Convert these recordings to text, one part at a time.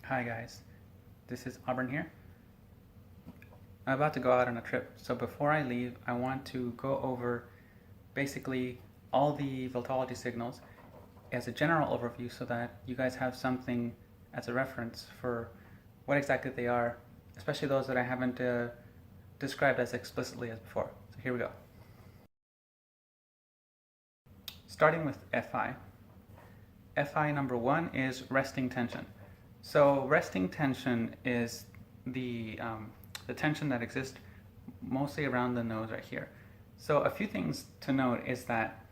Hi guys, this is Auburn here. I'm about to go out on a trip, so before I leave, I want to go over basically all the Vultology signals as a general overview so that you guys have something as a reference for what exactly they are, especially those that I haven't described as explicitly as before. So here we go. Starting with Fi. Fi number 1 is resting tension. So resting tension is the tension that exists mostly around the nose right here. So a few things to note is that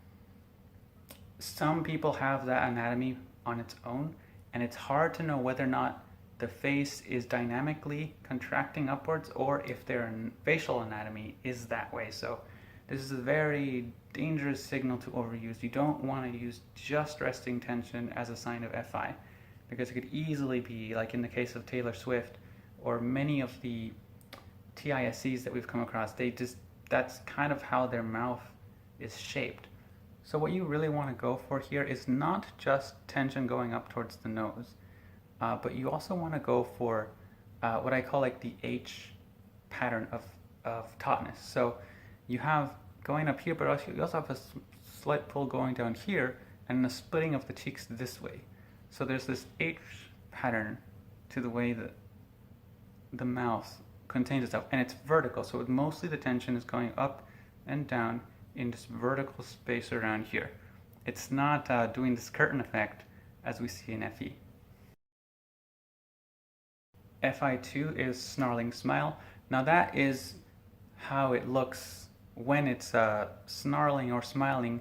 some people have that anatomy on its own, and it's hard to know whether or not the face is dynamically contracting upwards or if their facial anatomy is that way. So this is a very dangerous signal to overuse. You don't want to use just resting tension as a sign of Fi, because it could easily be, like in the case of Taylor Swift or many of the TISCs that we've come across, that's kind of how their mouth is shaped. So what you really want to go for here is not just tension going up towards the nose, but you also want to go for what I call like the H pattern of tautness. So you have going up here, but you also have a slight pull going down here and a splitting of the cheeks this way. So there's this H pattern to the way that the mouth contains itself, and it's vertical, so mostly the tension is going up and down in this vertical space around here. It's not doing this curtain effect as we see in FE. Fi2 is snarling smile. Now that is how it looks when it's snarling or smiling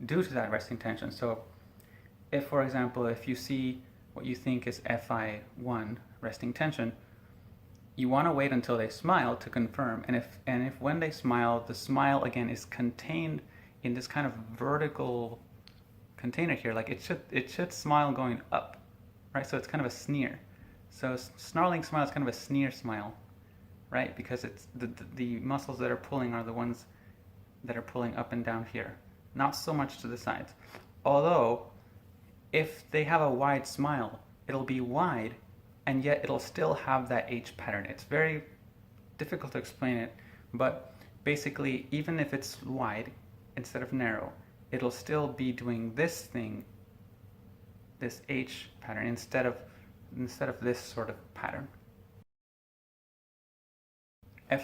due to that resting tension. So if, for example, if you see what you think is Fi1 resting tension, you want to wait until they smile to confirm. And if when they smile, the smile again is contained in this kind of vertical container here, like it should smile going up, right? So it's kind of a sneer. So snarling smile is kind of a sneer smile, right? Because it's the muscles that are pulling are the ones that are pulling up and down here, not so much to the sides. Although, if they have a wide smile, it'll be wide, and yet it'll still have that H pattern. It's very difficult to explain it, but basically, even if it's wide instead of narrow, it'll still be doing this thing, this H pattern, instead of this sort of pattern.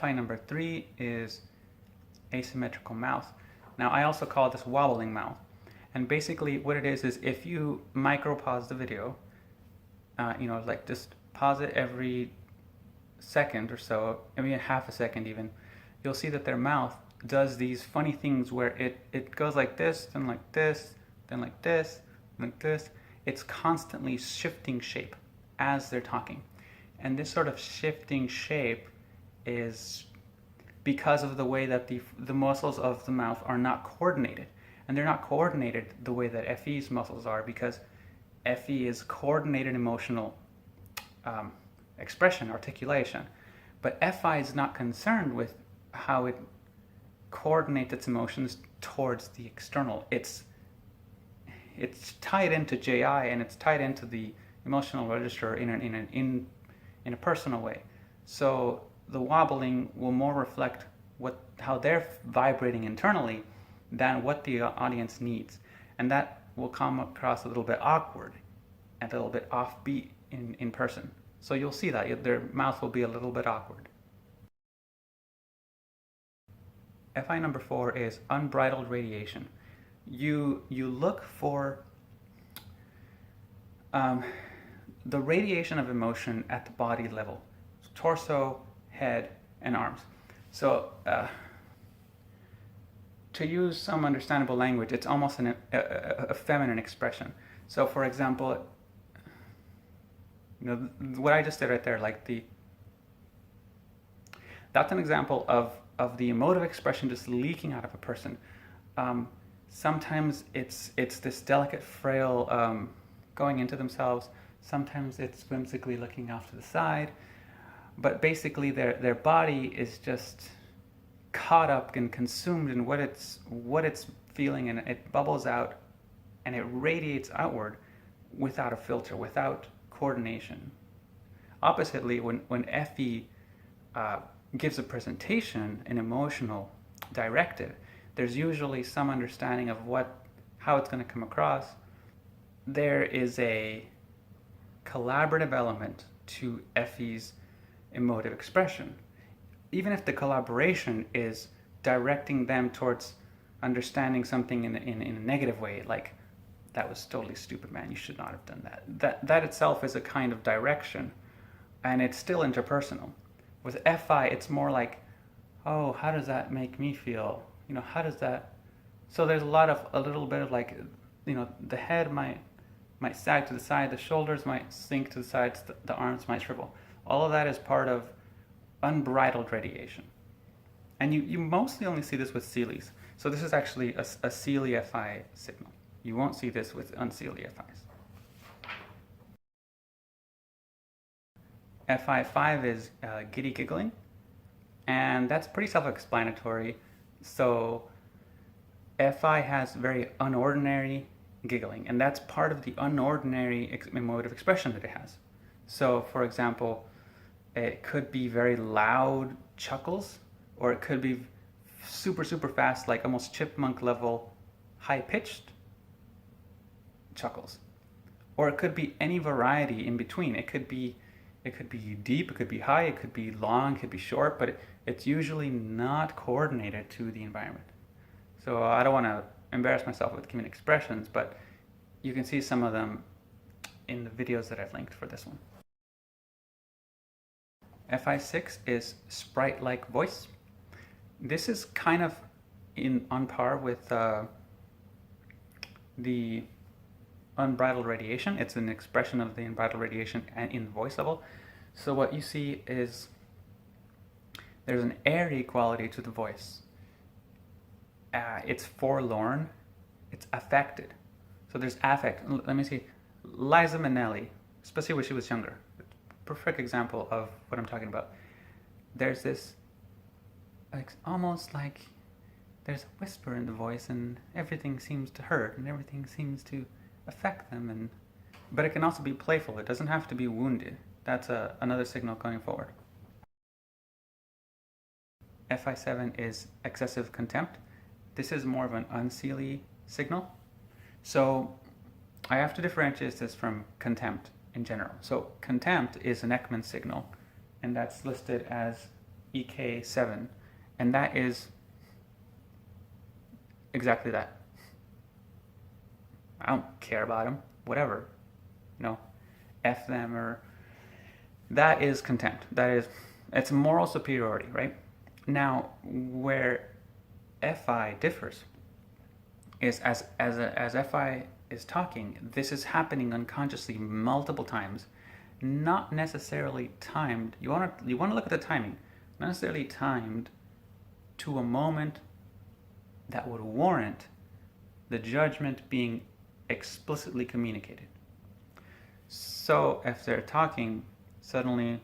Fi number 3 is asymmetrical mouth. Now I also call this wobbling mouth. And basically what it is if you micro pause the video, like just pause it every second or so, I mean half a second even, you'll see that their mouth does these funny things where it goes like this, then like this, then like this, like this. It's constantly shifting shape as they're talking. And this sort of shifting shape is because of the way that the muscles of the mouth are not coordinated. And they're not coordinated the way that FE's muscles are, because FE is coordinated emotional expression, articulation. But Fi is not concerned with how it coordinates its emotions towards the external. It's tied into JI, and it's tied into the emotional register in a personal way. So the wobbling will more reflect how they're vibrating internally than what the audience needs, and that will come across a little bit awkward and a little bit offbeat in person. So you'll see that their mouth will be a little bit awkward. Fi number 4 is unbridled radiation. You look for the radiation of emotion at the body level, torso, head, and arms. So to use some understandable language, it's almost a feminine expression. So for example, what I just did right there, that's an example of the emotive expression just leaking out of a person. Sometimes it's this delicate, frail going into themselves. Sometimes it's whimsically looking off to the side. But basically their body is just caught up and consumed in what it's feeling, and it bubbles out and it radiates outward without a filter, without coordination. Oppositely, when Fi gives a presentation, an emotional directive, there's usually some understanding of how it's going to come across. There is a collaborative element to Fi's emotive expression. Even if the collaboration is directing them towards understanding something in a negative way, like, that was totally stupid, man, you should not have done that. That itself is a kind of direction, and it's still interpersonal. With Fi, it's more like, oh, how does that make me feel? How does that... So there's a little bit of like, the head might sag to the side, the shoulders might sink to the sides, the arms might shrivel. All of that is part of unbridled radiation. And you mostly only see this with Sealies. So this is actually a Sealy Fi signal. You won't see this with Unsealy Fis. Fi5 is Giddy, giggling, and that's pretty self-explanatory. So Fi has very unordinary giggling, and that's part of the unordinary emotive expression that it has. So, for example, it could be very loud chuckles, or it could be super, super fast, like almost chipmunk level, high-pitched chuckles. Or it could be any variety in between. It could be deep, it could be high, it could be long, it could be short, but it's usually not coordinated to the environment. So I don't want to embarrass myself with giving expressions, but you can see some of them in the videos that I've linked for this one. Fi6 is Spritelike voice. This is kind of on par with the unbridled radiation. It's an expression of the unbridled radiation and in voice level. So what you see is there's an airy quality to the voice. It's forlorn, it's affected. So there's affect. Let me see. Liza Minnelli, especially when she was younger, perfect example of what I'm talking about. There's this, almost like there's a whisper in the voice, and everything seems to hurt, and everything seems to affect them, but it can also be playful. It doesn't have to be wounded. That's another signal going forward. Fi7 is excessive contempt. This is more of an unseelie signal. So I have to differentiate this from contempt in general. So contempt is an Ekman signal, and that's listed as EK7, and that is exactly that. I don't care about them, whatever, F them, or that is contempt. It's moral superiority, right? Now, where Fi differs is as Fi is talking, this is happening unconsciously multiple times, not necessarily timed. You want to look at the timing, not necessarily timed to a moment that would warrant the judgment being explicitly communicated. So if they're talking, suddenly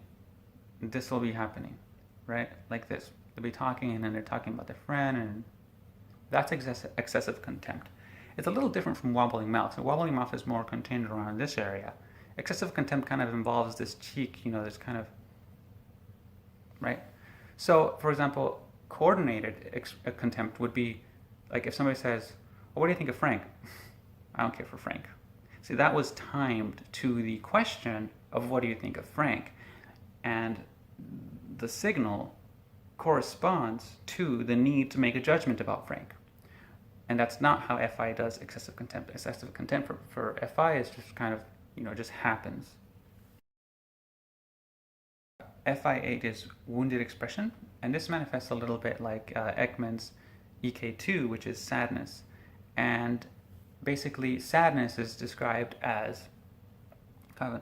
this will be happening, right? Like this. They'll be talking, and then they're talking about their friend, and that's excessive contempt. It's a little different from wobbling mouth. So wobbling mouth is more contained around this area. Excessive contempt kind of involves this cheek, this kind of, right? So, for example, coordinated contempt would be like if somebody says, "Oh, what do you think of Frank?" I don't care for Frank. See, that was timed to the question of what do you think of Frank? And the signal corresponds to the need to make a judgment about Frank. And that's not how Fi does excessive contempt. Excessive contempt for Fi is just kind of, just happens. Fi8 is wounded expression, and this manifests a little bit like Ekman's EK2, which is sadness. And basically, sadness is described as kind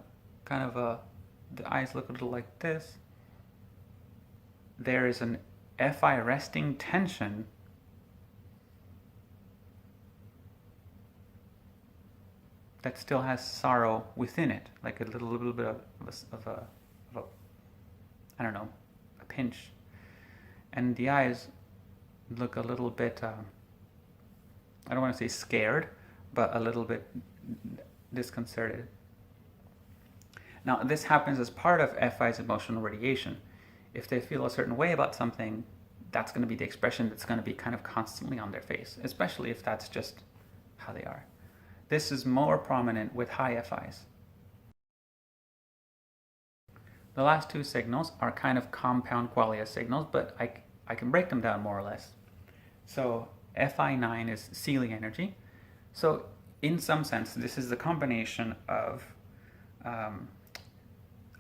of the eyes look a little like this. There is an Fi resting tension that still has sorrow within it, like a little bit of a I don't know, a pinch. And the eyes look a little bit, I don't want to say scared, but a little bit disconcerted. Now, this happens as part of FI's emotional radiation. If they feel a certain way about something, that's going to be the expression that's going to be kind of constantly on their face, especially if that's just how they are. This is more prominent with high FIs. The last two signals are kind of compound qualia signals, but I can break them down more or less. So Fi9 is sealing energy. So in some sense, this is the combination of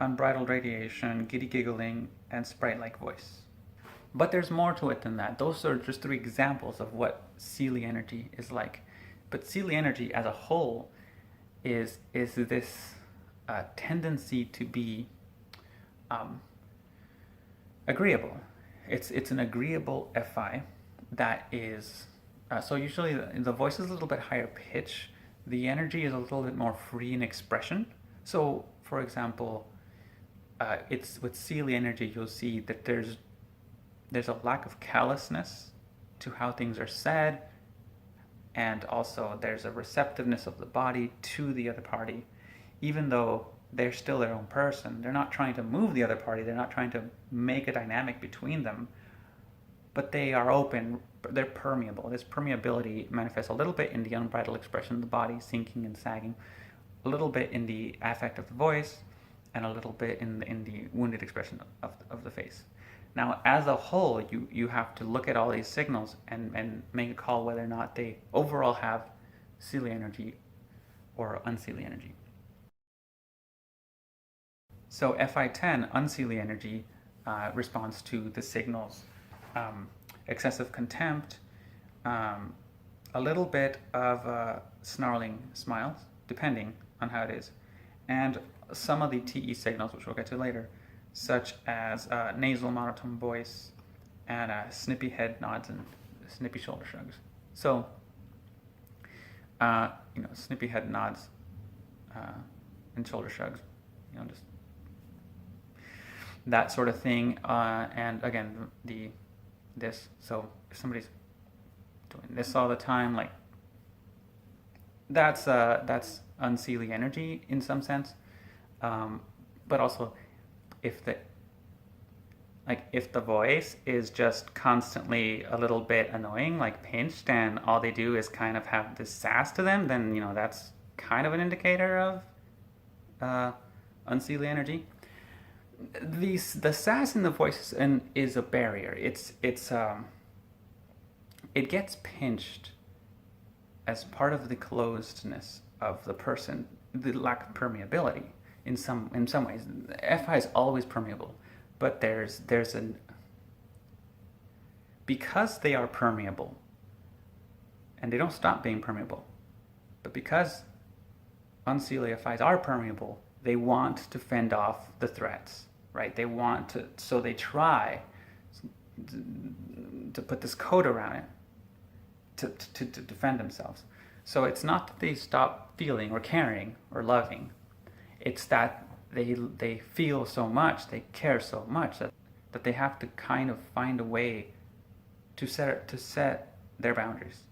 Unbridled Radiation, Giddy, giggling, and Spritelike voice. But there's more to it than that. Those are just three examples of what sealing energy is like. But sealing energy as a whole is this tendency to be agreeable. It's an agreeable Fi that is, so usually the voice is a little bit higher pitch. The energy is a little bit more free in expression. So, for example, it's with sealing energy, you'll see that there's a lack of callousness to how things are said, and also there's a receptiveness of the body to the other party, even though they're still their own person. They're not trying to move the other party. They're not trying to make a dynamic between them, but they are open. They're permeable. This permeability manifests a little bit in the unbridled expression of the body, sinking and sagging, a little bit in the affect of the voice, and a little bit in the wounded expression of the face. Now, as a whole, you have to look at all these signals and make a call whether or not they overall have sealing energy or unsealing energy. So Fi10, unsealing energy, responds to the signals excessive contempt, a little bit of snarling smiles, depending on how it is, and some of the TE signals, which we'll get to later, such as nasal monotone voice and snippy head nods and snippy shoulder shrugs. So, snippy head nods and shoulder shrugs, just that sort of thing. And again, this. So if somebody's doing this all the time, like that's unsealing energy in some sense. But also, if the voice is just constantly a little bit annoying, like pinched, and all they do is kind of have this sass to them, then that's kind of an indicator of unsealing energy. The sass in the voice is a barrier. It gets pinched as part of the closedness of the person, the lack of permeability. In some ways, Fi is always permeable, but because they are permeable, and they don't stop being permeable, but because unsealing Fis are permeable, they want to fend off the threats, right? They want to, so they try to put this code around it to defend themselves. So it's not that they stop feeling or caring or loving. It's that they feel so much, they care so much that they have to kind of find a way to set their boundaries.